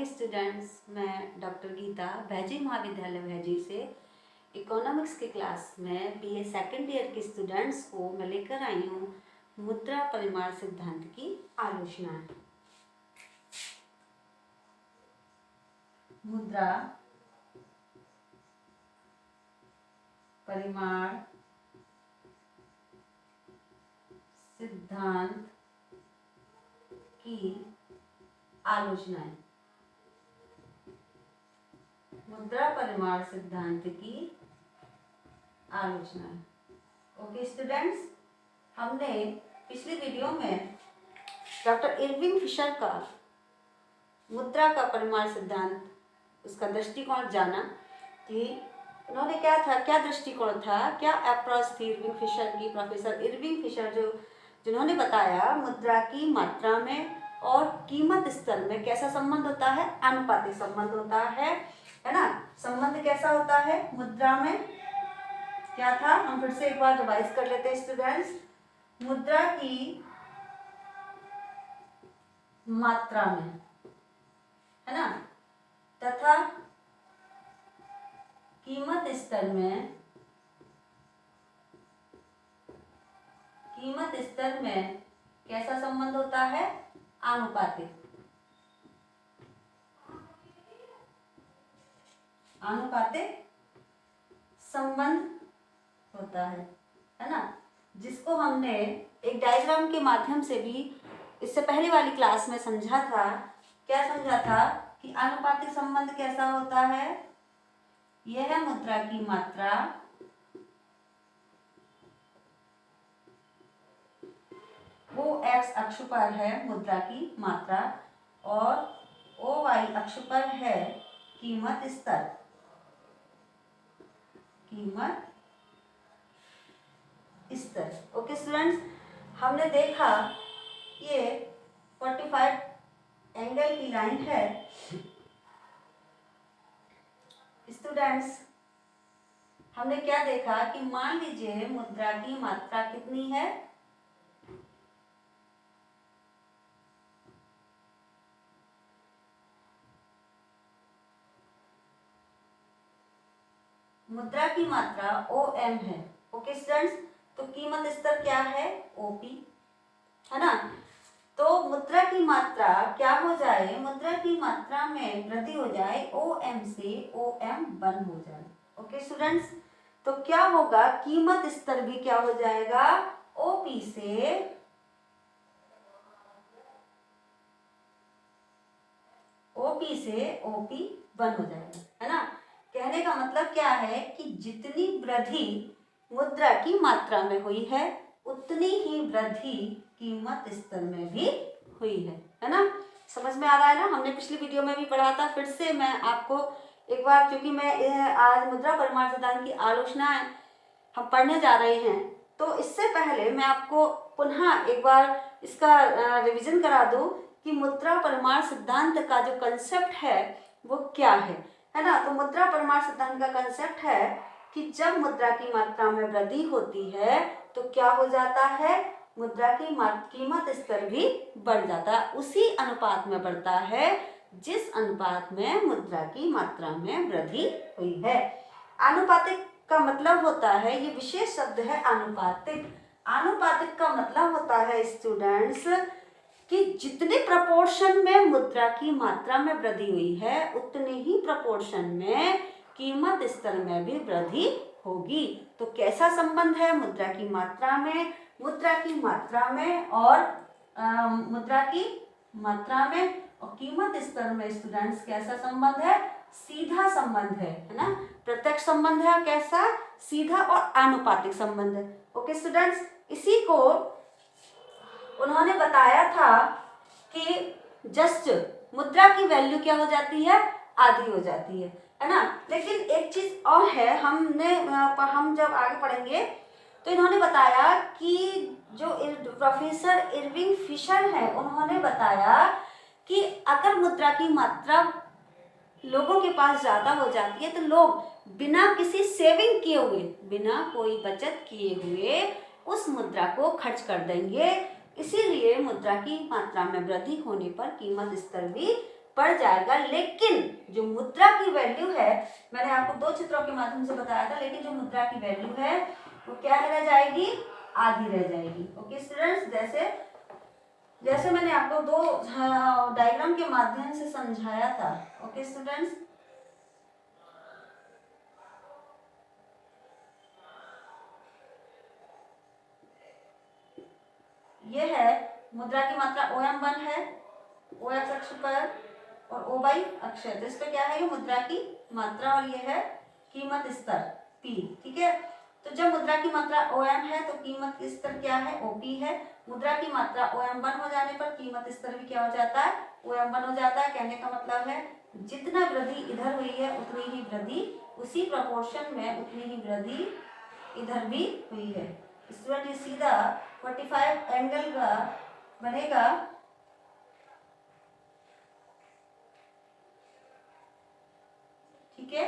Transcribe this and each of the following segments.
Students, मैं doctor Gita भैजी महाविद्यालय भैजी से इकोनॉमिक्स की क्लास में बीए सेकेंड ईयर के स्टूडेंट्स को मैं लेकर आई हूँ मुद्रा परिमाण सिद्धांत की आलोचना। मुद्रा परिमाण सिद्धांत की आलोचनाएं। मुद्रा परिमाण सिद्धांत की आलोचना। ओके स्टूडेंट्स, हमने पिछली वीडियो में डॉक्टर इरविंग फिशर का मुद्रा का परिमाण सिद्धांत, उसका दृष्टिकोण जाना कि उन्होंने क्या दृष्टिकोण था, क्या अप्रोच थी इरविंग फिशर की। प्रोफेसर इरविंग फिशर जिन्होंने बताया मुद्रा की मात्रा में और कीमत स्तर में कैसा संबंध होता है, आनुपातिक संबंध होता है ना। संबंध कैसा होता है मुद्रा में, क्या था, हम फिर से एक बार रिवाइज कर लेते हैं स्टूडेंट्स। मुद्रा की मात्रा में, है ना, तथा कीमत स्तर में कैसा संबंध होता है, आनुपातिक संबंध होता है ना, जिसको हमने एक डायग्राम के माध्यम से भी इससे पहले वाली क्लास में समझा था। क्या समझा था कि आनुपातिक संबंध कैसा होता है, यह मुद्रा की मात्रा ओ एक्स अक्ष पर है मुद्रा की मात्रा और ओ वाई अक्ष पर है कीमत स्तर। ओके स्टूडेंट्स, हमने देखा ये 45 एंगल की लाइन है। स्टूडेंट्स, हमने क्या देखा कि मान लीजिए मुद्रा की मात्रा कितनी है, मुद्रा की मात्रा OM है। ओके स्टूडेंट्स, तो कीमत स्तर क्या है, OP, है ना। तो मुद्रा की मात्रा क्या हो जाए, मुद्रा की मात्रा में वृद्धि हो जाए, OM से OM बन हो जाए। ओके स्टूडेंट्स, तो क्या होगा, कीमत स्तर भी क्या हो जाएगा, OP से OP बन हो जाएगा, है ना। कहने का मतलब क्या है कि जितनी वृद्धि मुद्रा की मात्रा में हुई है उतनी ही वृद्धि कीमत स्तर में भी हुई है ना। समझ में आ रहा है ना, हमने पिछली वीडियो में भी पढ़ा था। फिर से मैं आपको एक बार, क्योंकि मैं आज मुद्रा परिमाण सिद्धांत की आलोचना हम पढ़ने जा रहे हैं, तो इससे पहले मैं आपको पुनः एक बार इसका रिवीजन करा दूं कि मुद्रा परिमाण सिद्धांत का जो कंसेप्ट है वो क्या है ना। तो मुद्रा परिमाण सिद्धांत का कंसेप्ट है कि जब मुद्रा की मात्रा में वृद्धि होती है तो क्या हो जाता है, मुद्रा की कीमत स्तर भी बढ़ जाता है, उसी अनुपात में बढ़ता है जिस अनुपात में मुद्रा की मात्रा में वृद्धि हुई है। आनुपातिक का मतलब होता है, ये विशेष शब्द है आनुपातिक। आनुपातिक का मतलब होता है स्टूडेंट्स कि जितने प्रपोर्शन में मुद्रा की मात्रा में वृद्धि हुई है उतने ही प्रपोर्शन में कीमत स्तर में भी वृद्धि होगी। तो कैसा संबंध है मुद्रा की मात्रा में और कीमत स्तर में स्टूडेंट्स, कैसा संबंध है, सीधा संबंध है ना, प्रत्यक्ष संबंध है। कैसा, सीधा और आनुपातिक संबंध है। ओके स्टूडेंट्स, इसी को उन्होंने बताया था कि जस्ट मुद्रा की वैल्यू क्या हो जाती है, आधी हो जाती है ना। लेकिन एक चीज और है, हम जब आगे पढ़ेंगे तो इन्होंने बताया कि जो प्रोफेसर इरविंग फिशर है, उन्होंने बताया कि अगर मुद्रा की मात्रा लोगों के पास ज्यादा हो जाती है तो लोग बिना किसी सेविंग किए हुए, बिना कोई बचत किए हुए उस मुद्रा को खर्च कर देंगे। इसीलिए मुद्रा की मात्रा में वृद्धि होने पर कीमत स्तर भी बढ़ जाएगा, लेकिन जो मुद्रा की वैल्यू है, मैंने आपको दो चित्रों के माध्यम से बताया था, लेकिन जो मुद्रा की वैल्यू है वो क्या रह जाएगी, आधी रह जाएगी। ओके स्टूडेंट्स, जैसे मैंने आपको दो डायग्राम के माध्यम से समझाया था। ओके स्टूडेंट्स, ये है मुद्रा की मात्रा OM1 है, O एक्स अक्ष पर और O वाई अक्ष है, तो इस पे क्या है, ये मुद्रा की मात्रा और ये है कीमत स्तर P। ठीक है, तो जब मुद्रा की मात्रा OM है तो कीमत स्तर क्या है, OP है। मुद्रा की मात्रा OM1 हो जाने पर कीमत स्तर भी क्या हो जाता है, OM1 हो जाता है। कहने का मतलब है जितना वृद्धि इधर हुई है उतनी ही वृद्धि, उसी प्रोपोर्शन में उतनी ही वृद्धि इधर भी हुई है। स्टूडेंट, ये सीधा 45 एंगल का बनेगा। ठीक है,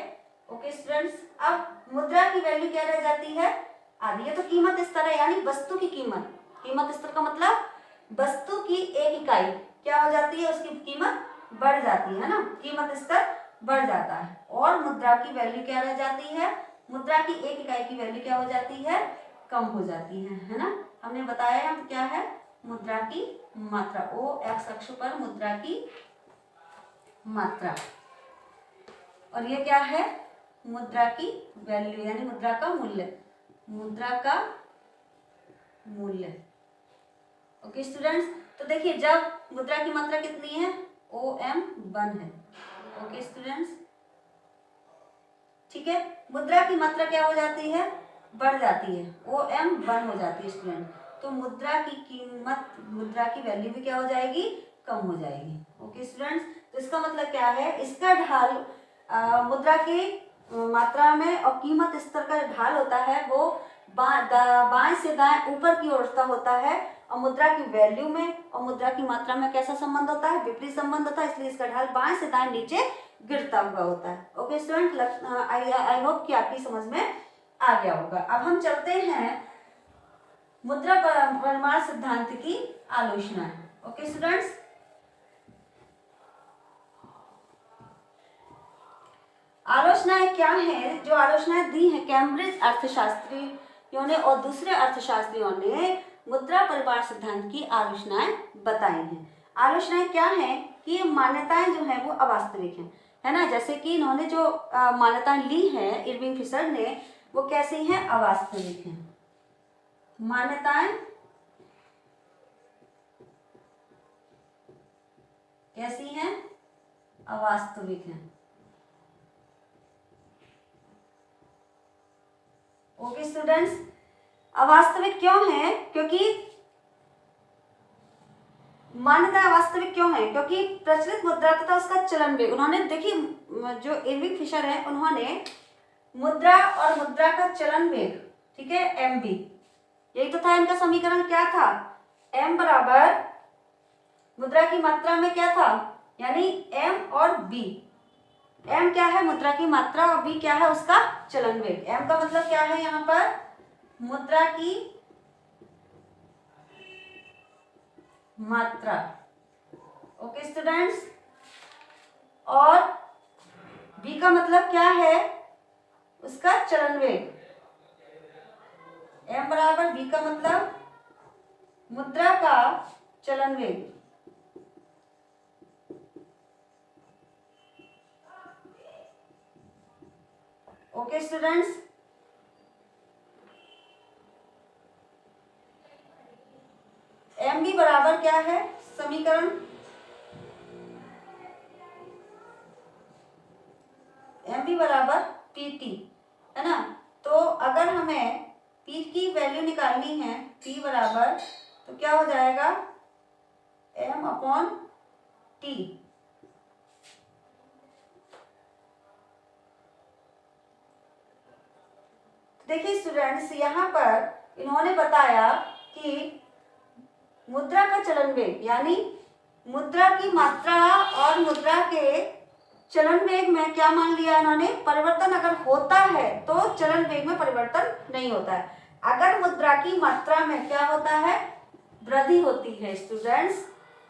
ओके स्टूडेंट्स, अब मुद्रा की वैल्यू क्या रह जाती है, आधी। ये तो कीमत स्तर है, यानी वस्तु की कीमत। कीमत स्तर का मतलब वस्तु की एक इकाई क्या हो जाती है, उसकी कीमत बढ़ जाती है ना, कीमत स्तर बढ़ जाता है। और मुद्रा की वैल्यू क्या रह जाती है, मुद्रा की एक इकाई की वैल्यू क्या हो जाती है, कम हो जाती है ना। हमने बताया क्या है, मुद्रा की मात्रा, O एक्स अक्ष पर मुद्रा की मात्रा, और ये क्या है, मुद्रा की वैल्यू यानी मुद्रा का मूल्य, मुद्रा का मूल्य। ओके स्टूडेंट्स, तो देखिए जब मुद्रा की मात्रा कितनी है, OM1 है। ओके स्टूडेंट्स, ठीक है, मुद्रा की मात्रा क्या हो जाती है, बढ़ जाती है, OM1 हो जाती है स्टूडेंट, तो मुद्रा की कीमत, मुद्रा की वैल्यू भी क्या हो जाएगी, कम हो जाएगी। ओके स्टूडेंट्स, तो इसका मतलब क्या है, इसका ढाल मुद्रा की मात्रा में और कीमत स्तर का ढाल होता है वो बाएं से दाएं ऊपर की ओर होता है, और मुद्रा की वैल्यू में और मुद्रा की मात्रा में कैसा संबंध होता है, विपरीत संबंध होता है, इसलिए इसका ढाल बाएं से दाएं नीचे गिरता हुआ होता है। ओके स्टूडेंट, आई होप कि आपकी समझ में आ गया होगा। अब हम चलते हैं मुद्रा परिमाण सिद्धांत की आलोचना। ओके स्टूडेंट्स, आलोचनाएं क्या है, जो आलोचनाएं दी हैं कैम्ब्रिज अर्थशास्त्रियों ने और दूसरे अर्थशास्त्रियों ने मुद्रा परिमाण सिद्धांत की आलोचनाएं बताई हैं। आलोचनाएं क्या है कि ये मान्यताएं जो है वो अवास्तविक हैं, है ना। जैसे कि इन्होंने जो मान्यताएं ली हैं इरविंग फिशर ने, वो कैसी हैं, अवास्तविक हैं। मान्यताएं कैसी हैं, अवास्तविक हैं। ओके स्टूडेंट्स, अवास्तविक क्यों है, क्योंकि मान्यता अवास्तविक क्यों है, क्योंकि प्रचलित मुद्रा तथा उसका चलन वेग, उन्होंने देखिए जो इरविंग फिशर है उन्होंने मुद्रा और मुद्रा का चलन वेग, ठीक है, MB, यही तो था इनका समीकरण। क्या था, M बराबर मुद्रा की मात्रा में क्या था, यानी M और B। M क्या है, मुद्रा की मात्रा, और B क्या है, उसका चलन वेग। M का मतलब क्या है, यहाँ पर मुद्रा की मात्रा। ओके स्टूडेंट्स, और B का मतलब क्या है, उसका चलन वेग। M बराबर B का मतलब मुद्रा का चलन वेग। ओके स्टूडेंट्स, MB बराबर क्या है, समीकरण MB बराबर PT, है ना। तो अगर हमें P की वैल्यू निकालनी है, P बराबर, तो क्या हो जाएगा, M/T। देखिए स्टूडेंट्स, यहाँ पर इन्होंने बताया कि मुद्रा का चलन वेग, यानी मुद्रा की मात्रा और मुद्रा के चलन वेग में क्या मान लिया इन्होंने, परिवर्तन अगर होता है तो चलन वेग में परिवर्तन नहीं होता है। अगर मुद्रा की मात्रा में क्या होता है, वृद्धि होती है स्टूडेंट्स,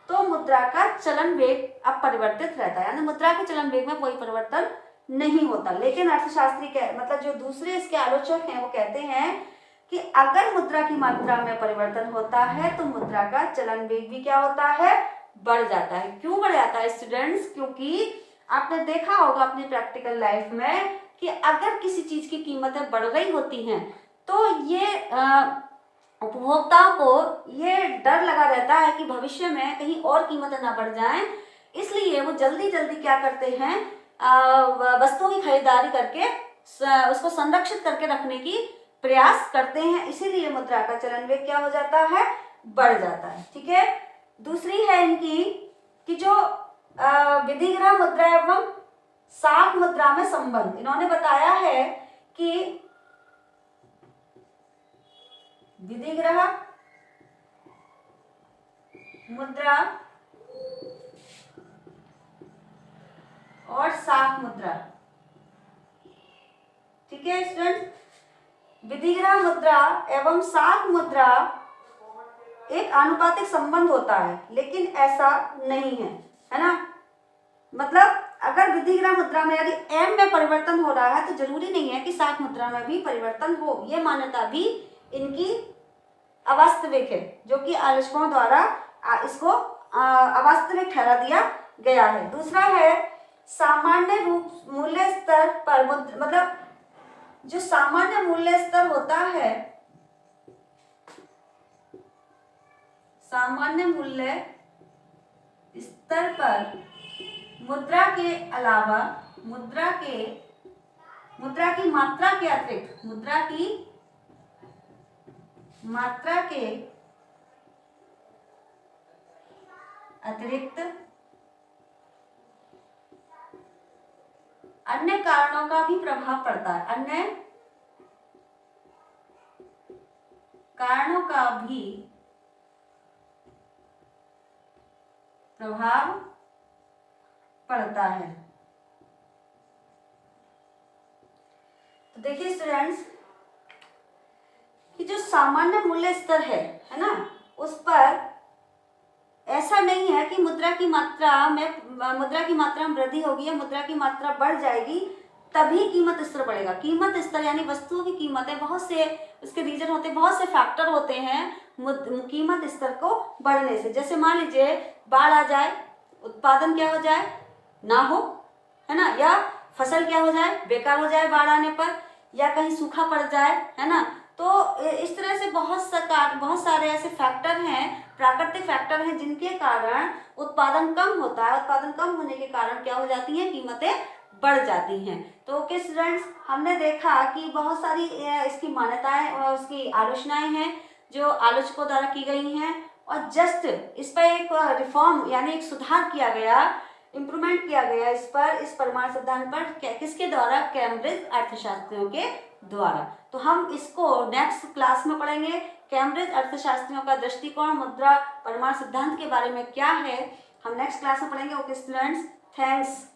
तो मुद्रा का चलन वेग अब परिवर्तित रहता है, यानी मुद्रा के चलन वेग में कोई परिवर्तन नहीं होता। लेकिन अर्थशास्त्री मतलब जो दूसरे इसके आलोचक हैं वो कहते हैं कि अगर मुद्रा की मात्रा में परिवर्तन होता है तो मुद्रा का चलन वेग भी क्या होता है, बढ़ जाता है। क्यों बढ़ जाता है स्टूडेंट्स? क्योंकि आपने देखा होगा अपनी प्रैक्टिकल लाइफ में कि अगर किसी चीज की कीमतें बढ़ गई होती हैं तो ये उपभोक्ताओं को ये डर लगा रहता है कि भविष्य में कहीं और कीमतें ना बढ़ जाएं, इसलिए वो जल्दी जल्दी क्या करते हैं, वस्तुओं की खरीदारी करके उसको संरक्षित करके रखने की प्रयास करते हैं। इसीलिए मुद्रा का चलन वेग क्या हो जाता है, बढ़ जाता है। ठीक है। दूसरी है इनकी कि जो विधिग्रह मुद्रा एवं साख मुद्रा में संबंध। इन्होंने बताया है कि विधिग्रह मुद्रा और साख मुद्रा, ठीक है स्टूडेंट, विधिग्रह मुद्रा एवं साख मुद्रा एक आनुपातिक संबंध होता है, लेकिन ऐसा नहीं है ना। मतलब अगर विधिग्रह मुद्रा में यदि एम में परिवर्तन हो रहा है तो जरूरी नहीं है कि साख मुद्रा में भी परिवर्तन हो। ये मान्यता भी इनकी अवास्तविक है, जो कि आलोचकों द्वारा इसको अवास्तविक ठहरा दिया गया है। दूसरा है सामान्य रूप मूल्य स्तर पर मतलब जो सामान्य मूल्य स्तर होता है, सामान्य मूल्य स्तर पर मुद्रा के अलावा मुद्रा की मात्रा के अतिरिक्त, मुद्रा की मात्रा के अतिरिक्त अन्य कारणों का भी प्रभाव पड़ता है, अन्य कारणों का भी प्रभाव पड़ता है। तो देखिए स्टूडेंट्स कि जो सामान्य मूल्य स्तर है ना, उस पर ऐसा नहीं है कि मुद्रा की मात्रा में वृद्धि होगी या मुद्रा की मात्रा बढ़ जाएगी तभी कीमत स्तर बढ़ेगा। कीमत स्तर यानी वस्तुओं की कीमतें, बहुत से उसके रीजन होते हैं, बहुत से फैक्टर होते हैं कीमत स्तर को बढ़ने से। जैसे मान लीजिए बाढ़ आ जाए, उत्पादन क्या हो जाए, ना हो, है ना, या फसल क्या हो जाए, बेकार हो जाए बाढ़ आने पर, या कहीं सूखा पड़ जाए, है ना। तो इस तरह से बहुत सारे ऐसे फैक्टर हैं, प्राकृतिक फैक्टर हैं, जिनके कारण उत्पादन कम होता है। उत्पादन कम होने के कारण क्या हो जाती हैं, कीमतें बढ़ जाती हैं। तो ओके स्टूडेंट्स, हमने देखा कि बहुत सारी इसकी मान्यताएं और उसकी आलोचनाएं हैं जो आलोचकों द्वारा की गई हैं, और जस्ट इस पर एक रिफॉर्म यानी एक सुधार किया गया, इम्प्रूवमेंट किया गया इस पर, इस परमाणु सिद्धांत पर, किसके द्वारा, कैम्ब्रिज अर्थशास्त्रियों के द्वारा। तो हम इसको नेक्स्ट क्लास में पढ़ेंगे। कैम्ब्रिज अर्थशास्त्रियों का दृष्टिकोण मुद्रा परमाणु सिद्धांत के बारे में क्या है, हम नेक्स्ट क्लास में पढ़ेंगे। Okay students, thanks.